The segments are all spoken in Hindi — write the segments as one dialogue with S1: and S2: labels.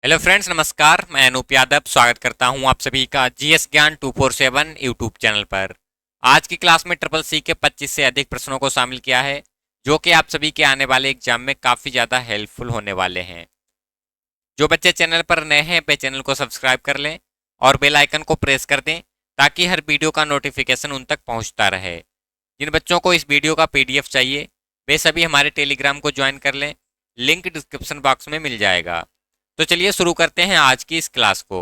S1: हेलो फ्रेंड्स, नमस्कार। मैं अनूप यादव स्वागत करता हूं आप सभी का जीएस ज्ञान 247 यूट्यूब चैनल पर। आज की क्लास में ट्रिपल सी के 25 से अधिक प्रश्नों को शामिल किया है, जो कि आप सभी के आने वाले एग्जाम में काफ़ी ज़्यादा हेल्पफुल होने वाले हैं। जो बच्चे चैनल पर नए हैं वे चैनल को सब्सक्राइब कर लें और बेल आइकन को प्रेस कर दें, ताकि हर वीडियो का नोटिफिकेशन उन तक पहुंचता रहे। जिन बच्चों को इस वीडियो का पीडीएफ चाहिए वे सभी हमारे टेलीग्राम को ज्वाइन कर लें, लिंक डिस्क्रिप्शन बॉक्स में मिल जाएगा। तो चलिए शुरू करते हैं आज की इस क्लास को।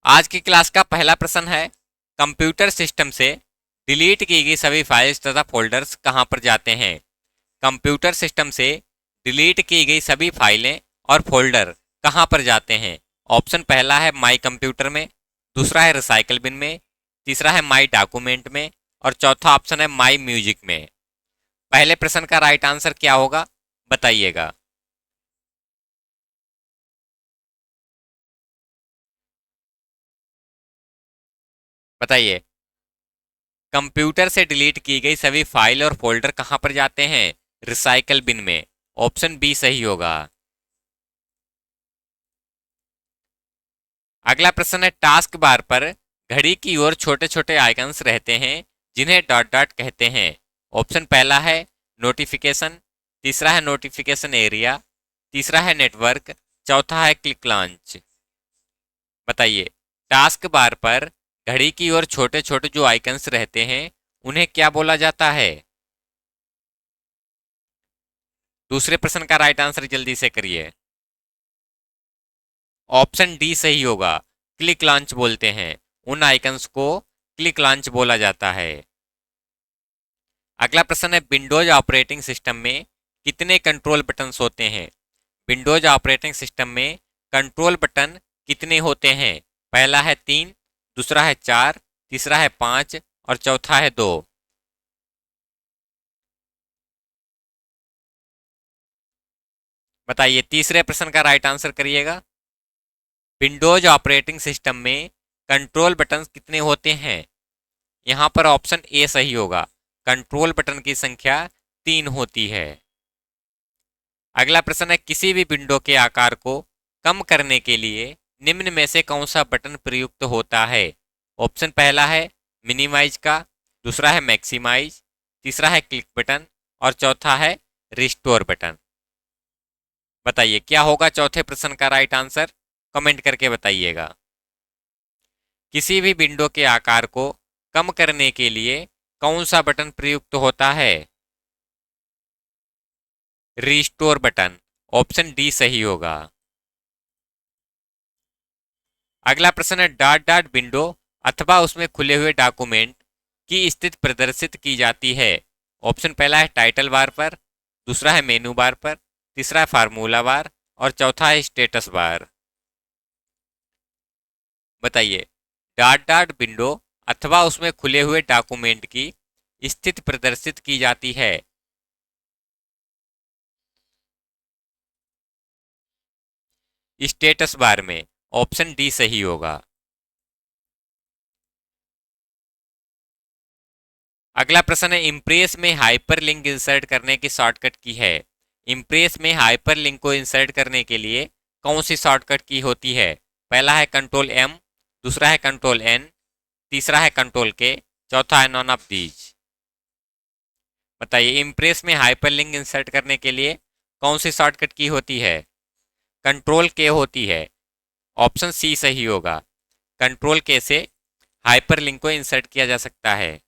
S1: आज की क्लास का पहला प्रश्न है, कंप्यूटर सिस्टम से डिलीट की गई सभी फाइल्स तथा फोल्डर्स कहां पर जाते हैं। कंप्यूटर सिस्टम से डिलीट की गई सभी फाइलें और फोल्डर कहां पर जाते हैं। ऑप्शन पहला है माई कंप्यूटर में, दूसरा है रिसाइकल बिन में, तीसरा है माई डॉक्यूमेंट में और चौथा ऑप्शन है माई म्यूजिक में। पहले प्रश्न का राइट आंसर क्या होगा, बताइएगा। बताइए, कंप्यूटर से डिलीट की गई सभी फाइल और फोल्डर कहां पर जाते हैं। रिसाइकल बिन में। ऑप्शन बी सही होगा। अगला प्रश्न है, टास्क बार पर घड़ी की ओर छोटे छोटे आइकन्स रहते हैं, जिन्हें डॉट डॉट कहते हैं। ऑप्शन पहला है नोटिफिकेशन, तीसरा है नोटिफिकेशन एरिया, तीसरा है नेटवर्क, चौथा है क्लिक लॉन्च। बताइए, टास्क बार पर घड़ी की ओर छोटे छोटे जो आइकन्स रहते हैं उन्हें क्या बोला जाता है। दूसरे प्रश्न का राइट आंसर जल्दी से करिए। ऑप्शन डी सही होगा। क्लिक लॉन्च बोलते हैं, उन आइकन्स को क्लिक लॉन्च बोला जाता है। अगला प्रश्न है, विंडोज ऑपरेटिंग सिस्टम में कितने कंट्रोल बटन्स होते हैं। विंडोज ऑपरेटिंग सिस्टम में कंट्रोल बटन कितने होते हैं। पहला है 3, दूसरा है 4, तीसरा है 5 और चौथा है 2। बताइए, तीसरे प्रश्न का राइट आंसर करिएगा। विंडोज ऑपरेटिंग सिस्टम में कंट्रोल बटन कितने होते हैं। यहां पर ऑप्शन ए सही होगा। कंट्रोल बटन की संख्या 3 होती है। अगला प्रश्न है, किसी भी विंडो के आकार को कम करने के लिए निम्न में से कौन सा बटन प्रयुक्त होता है। ऑप्शन पहला है मिनिमाइज का, दूसरा है मैक्सिमाइज, तीसरा है क्लिक बटन और चौथा है रिस्टोर बटन। बताइए, क्या होगा चौथे प्रश्न का राइट आंसर, कमेंट करके बताइएगा। किसी भी विंडो के आकार को कम करने के लिए कौन सा बटन प्रयुक्त होता है। Restore button. ऑप्शन डी सही होगा। अगला प्रश्न है, डॉट डॉट विंडो अथवा उसमें खुले हुए डॉक्यूमेंट की स्थिति प्रदर्शित की जाती है। ऑप्शन पहला है टाइटल बार पर, दूसरा है मेनू बार पर, तीसरा है फार्मूला बार और चौथा है स्टेटस बार। बताइए, डॉट डॉट विंडो अथवा उसमें खुले हुए डॉक्यूमेंट की स्थिति प्रदर्शित की जाती है। स्टेटस बार में। ऑप्शन डी सही होगा। अगला प्रश्न है, इम्प्रेस में हाइपरलिंक इंसर्ट करने की शॉर्टकट की है। इम्प्रेस में हाइपरलिंक को इंसर्ट करने के लिए कौन सी शॉर्टकट की होती है। पहला है कंट्रोल एम, दूसरा है कंट्रोल एन, तीसरा है कंट्रोल के, चौथा है नॉन ऑफ दीज। बताइए, इम्प्रेस में हाइपरलिंक इंसर्ट करने के लिए कौन सी शॉर्टकट की होती है। कंट्रोल के होती है। ऑप्शन सी सही होगा। कंट्रोल के से हाइपरलिंक को इंसर्ट किया जा सकता है।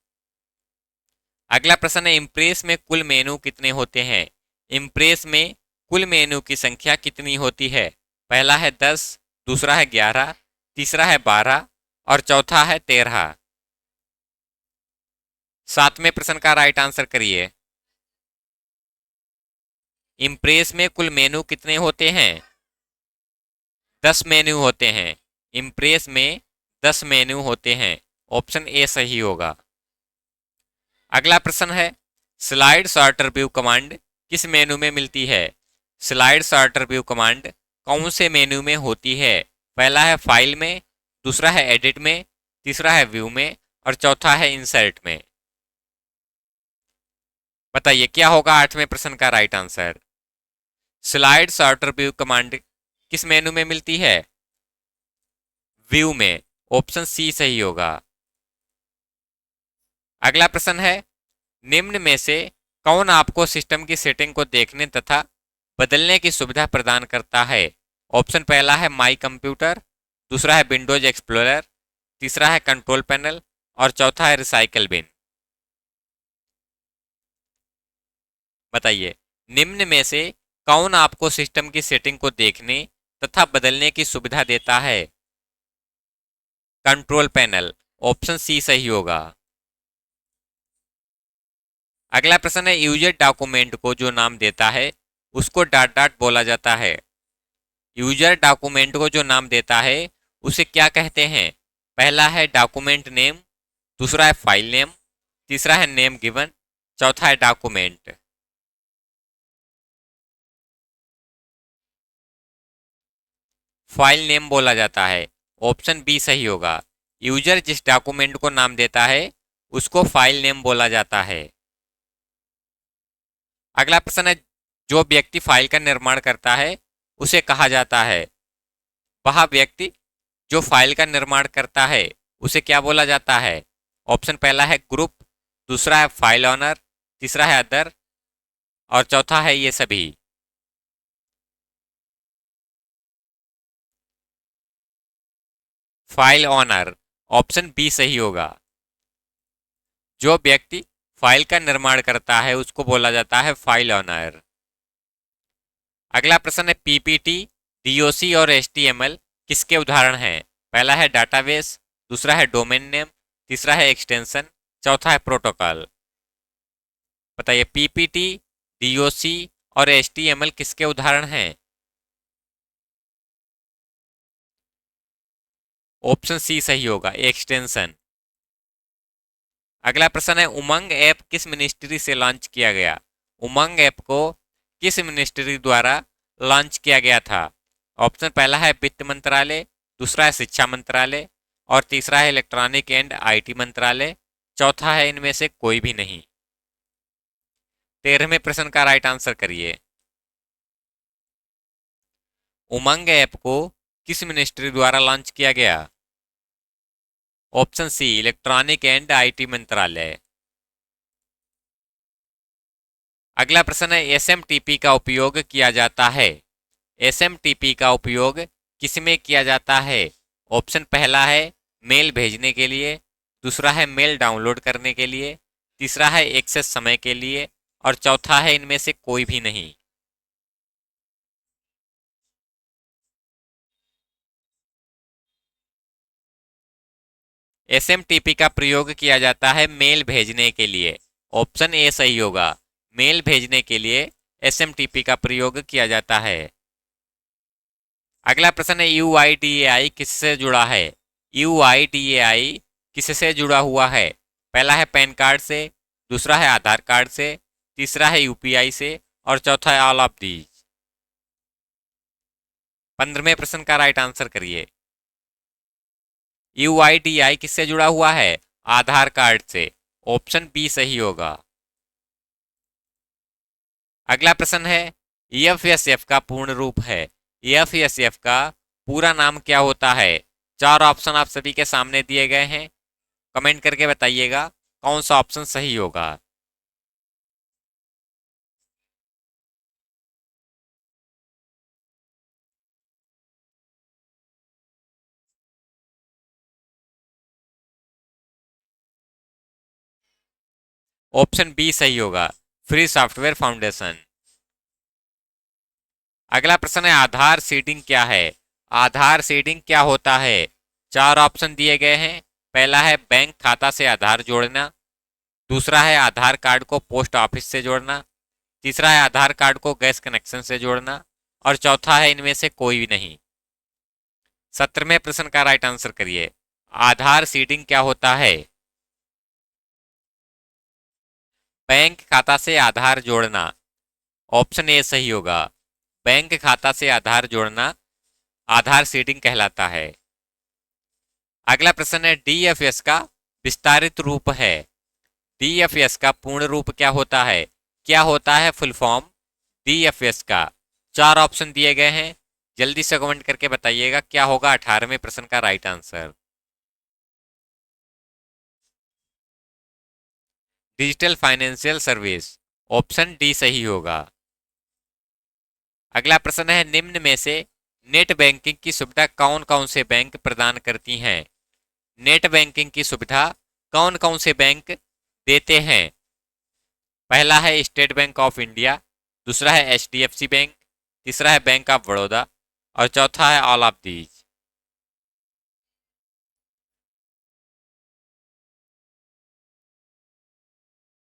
S1: अगला प्रश्न है, इम्प्रेस में कुल मेनू कितने होते हैं। इम्प्रेस में कुल मेनू की संख्या कितनी होती है। पहला है 10, दूसरा है 11, तीसरा है 12 और चौथा है 13। सातवें प्रश्न का राइट आंसर करिए। इम्प्रेस में कुल मेनू कितने होते हैं। 10 मेन्यू होते हैं। इम्प्रेस में 10 मेन्यू होते हैं। ऑप्शन ए सही होगा। अगला प्रश्न है, स्लाइड सॉर्टर व्यू कमांड किस मेनू में मिलती है। स्लाइड सॉर्टर व्यू कमांड कौन से मेनू में होती है। पहला है फाइल में, दूसरा है एडिट में, तीसरा है व्यू में और चौथा है इंसर्ट में। बताइए, क्या होगा आठवें प्रश्न का right answer. Slide shorter view command किस मेनू में मिलती है? व्यू में। ऑप्शन सी सही होगा। अगला प्रश्न है, निम्न में से कौन आपको सिस्टम की सेटिंग को देखने तथा बदलने की सुविधा प्रदान करता है? ऑप्शन पहला है माई कंप्यूटर, दूसरा है विंडोज एक्सप्लोरर, तीसरा है कंट्रोल पैनल और चौथा है रिसाइकल बिन। बताइए, निम्न में से कौन आपको सिस्टम की सेटिंग को देखने तथा बदलने की सुविधा देता है? Control panel. ऑप्शन सी सही होगा। अगला प्रश्न है, यूजर डॉक्यूमेंट को जो नाम देता है उसको डॉट डॉट बोला जाता है। यूजर डॉक्यूमेंट को जो नाम देता है उसे क्या कहते हैं? पहला है डॉक्यूमेंट नेम, दूसरा है फाइल नेम, तीसरा है नेम गिवन, चौथा है डॉक्यूमेंट। फाइल नेम बोला जाता है। ऑप्शन बी सही होगा। यूजर जिस डॉक्यूमेंट को नाम देता है उसको फाइल नेम बोला जाता है। अगला प्रश्न है, जो व्यक्ति फाइल का निर्माण करता है उसे कहा जाता है? वह व्यक्ति जो फाइल का निर्माण करता है उसे क्या बोला जाता है? ऑप्शन पहला है ग्रुप, दूसरा है फाइल ऑनर, तीसरा है अदर और चौथा है ये सभी। File honour. ऑप्शन बी सही होगा। जो व्यक्ति फाइल का निर्माण करता है उसको बोला जाता है फाइल ऑनर। अगला प्रश्न है, पीपीटी, डीओसी और एचटीएमएल किसके उदाहरण हैं? पहला है डाटाबेस, दूसरा है डोमेन नेम, तीसरा है एक्सटेंशन, चौथा है प्रोटोकॉल। बताइए, पीपीटी, डीओसी और एचटीएमएल किसके उदाहरण हैं? ऑप्शन सी सही होगा, एक्सटेंशन। अगला प्रश्न है, उमंग ऐप किस मिनिस्ट्री से लॉन्च किया गया? उमंग ऐप को किस मिनिस्ट्री द्वारा लॉन्च किया गया था? ऑप्शन पहला है वित्त मंत्रालय, दूसरा है शिक्षा मंत्रालय और तीसरा है इलेक्ट्रॉनिक एंड आईटी मंत्रालय, चौथा है इनमें से कोई भी नहीं। 13वें प्रश्न का राइट आंसर करिए। उमंग ऐप को किस मिनिस्ट्री द्वारा लॉन्च किया गया? Option C, electronic and IT मंत्रालय। अगला प्रश्न है, एसएमटीपी का उपयोग किया जाता है। एसएमटीपी का उपयोग किसमें किया जाता है? ऑप्शन पहला है मेल भेजने के लिए, दूसरा है मेल डाउनलोड करने के लिए, तीसरा है एक्सेस समय के लिए और चौथा है इनमें से कोई भी नहीं। एसएमटीपी का प्रयोग किया जाता है मेल भेजने के लिए। ऑप्शन ए सही होगा। मेल भेजने के लिए एसएमटीपी का प्रयोग किया जाता है। अगला प्रश्न है, यूआईडीएआई किससे जुड़ा है? यूआईडीएआई किससे जुड़ा हुआ है? पहला है पैन कार्ड से, दूसरा है आधार कार्ड से, तीसरा है यूपीआई से और चौथा है ऑल ऑफ दीज। 15वें प्रश्न का राइट आंसर करिए। यूआईडीआई किससे जुड़ा हुआ है? आधार कार्ड से। ऑप्शन बी सही होगा। अगला प्रश्न है, ईएफएसएफ का पूर्ण रूप है। ईएफएसएफ का पूरा नाम क्या होता है? 4 ऑप्शन आप सभी के सामने दिए गए हैं। कमेंट करके बताइएगा कौन सा ऑप्शन सही होगा। ऑप्शन बी सही होगा, फ्री सॉफ्टवेयर फाउंडेशन। अगला प्रश्न है, आधार सीडिंग क्या है? आधार सीडिंग क्या होता है? 4 ऑप्शन दिए गए हैं। पहला है बैंक खाता से आधार जोड़ना, दूसरा है आधार कार्ड को पोस्ट ऑफिस से जोड़ना, तीसरा है आधार कार्ड को गैस कनेक्शन से जोड़ना और चौथा है इनमें से कोई भी नहीं। 17वें प्रश्न का राइट आंसर करिए। आधार सीडिंग क्या होता है? बैंक खाता से आधार जोड़ना। ऑप्शन ए सही होगा। बैंक खाता से आधार जोड़ना आधार सीडिंग कहलाता है। अगला प्रश्न है, डीएफएस का विस्तारित रूप है। डीएफएस का पूर्ण रूप क्या होता है? क्या होता है फुल फॉर्म डीएफएस का? 4 ऑप्शन दिए गए हैं, जल्दी से कमेंट करके बताइएगा क्या होगा 18वें प्रश्न का right answer. Digital financial service, option D सही होगा। अगला प्रश्न है, निम्न में से नेट बैंकिंग की सुविधा कौन कौन से बैंक प्रदान करती हैं? नेट बैंकिंग की सुविधा कौन कौन से बैंक देते हैं? पहला है स्टेट बैंक ऑफ इंडिया, दूसरा है एचडीएफसी बैंक, तीसरा है बैंक ऑफ बड़ौदा और चौथा है ऑल ऑफ दीज।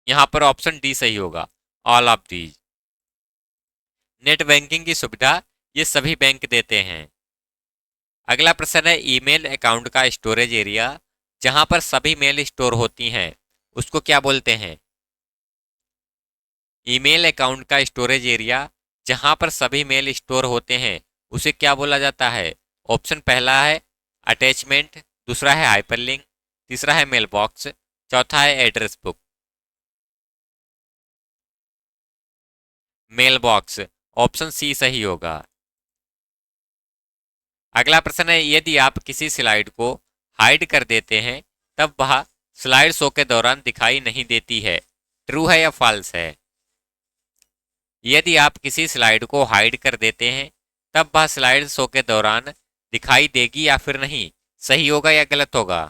S1: यहां पर ऑप्शन डी सही होगा, all of these. Net banking की सुविधा ये सभी बैंक देते हैं। अगला प्रश्न है, ईमेल अकाउंट का स्टोरेज एरिया जहां पर सभी मेल स्टोर होती हैं उसको क्या बोलते हैं? ईमेल अकाउंट का स्टोरेज एरिया जहां पर सभी मेल स्टोर होते हैं उसे क्या बोला जाता है? ऑप्शन पहला है अटैचमेंट, दूसरा है हाइपरलिंक, तीसरा है मेल बॉक्स, चौथा है address book. Mail box, option C सही होगा। अगला प्रश्न है, यदि आप किसी स्लाइड को हाइड कर देते हैं तब वह स्लाइड शो के दौरान दिखाई नहीं देती है, ट्रू है या फॉल्स है? यदि आप किसी स्लाइड को हाइड कर देते हैं तब वह स्लाइड शो के दौरान दिखाई देगी या फिर नहीं, सही होगा या गलत होगा?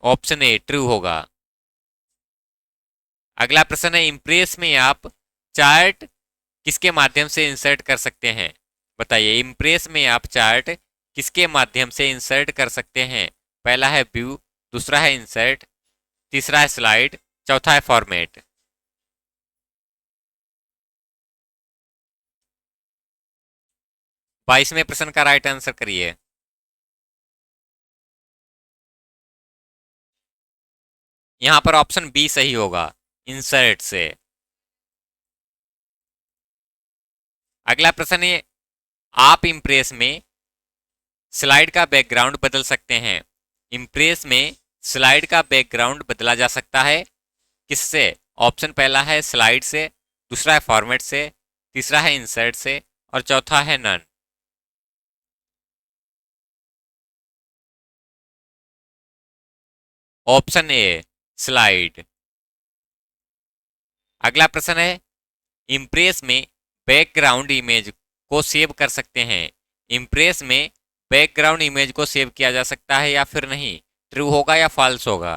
S1: ऑप्शन ए ट्रू होगा। अगला प्रश्न है, इम्प्रेस में आप चार्ट किसके माध्यम से इंसर्ट कर सकते हैं? बताइए, इम्प्रेस में आप चार्ट किसके माध्यम से इंसर्ट कर सकते हैं? पहला है व्यू, दूसरा है इंसर्ट, तीसरा है स्लाइड, चौथा है फॉर्मेट। 22वें प्रश्न का राइट आंसर करिए। यहां पर ऑप्शन बी सही होगा, इंसर्ट से। अगला प्रश्न है, आप इम्प्रेस में स्लाइड का बैकग्राउंड बदल सकते हैं। इम्प्रेस में स्लाइड का बैकग्राउंड बदला जा सकता है किससे? ऑप्शन पहला है स्लाइड से, दूसरा है फॉर्मेट से, तीसरा है इंसर्ट से और चौथा है नन। Option A slide. अगला प्रश्न है, इम्प्रेस में बैकग्राउंड इमेज को सेव कर सकते हैं। इम्प्रेस में बैकग्राउंड इमेज को सेव किया जा सकता है या फिर नहीं, ट्रू होगा या फॉल्स होगा?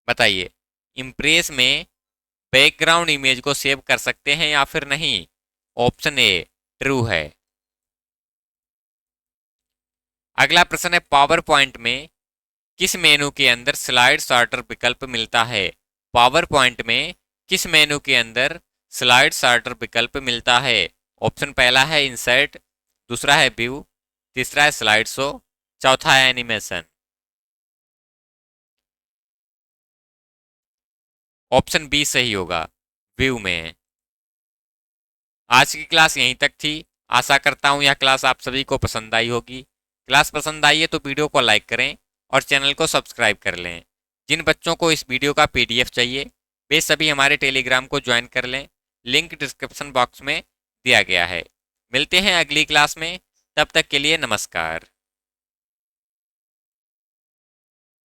S1: बताइए, इम्प्रेस में बैकग्राउंड इमेज को सेव कर सकते हैं या फिर नहीं? ऑप्शन ए ट्रू है। अगला प्रश्न है, पावर पॉइंट में किस मेनू के अंदर स्लाइड सॉर्टर विकल्प मिलता है? पावर पॉइंट में किस मेनू के अंदर स्लाइड सॉर्टर विकल्प मिलता है? ऑप्शन पहला है इंसर्ट, दूसरा है व्यू, तीसरा है स्लाइड शो, चौथा है एनिमेशन। ऑप्शन बी सही होगा, व्यू में। आज की क्लास यहीं तक थी। आशा करता हूँ यह क्लास आप सभी को पसंद आई होगी। क्लास पसंद आई है तो वीडियो को लाइक करें और चैनल को सब्सक्राइब कर लें। जिन बच्चों को इस वीडियो का पीडीएफ चाहिए वे सभी हमारे टेलीग्राम को ज्वाइन कर लें, लिंक डिस्क्रिप्शन बॉक्स में दिया गया है। मिलते हैं अगली क्लास में, तब तक के लिए नमस्कार।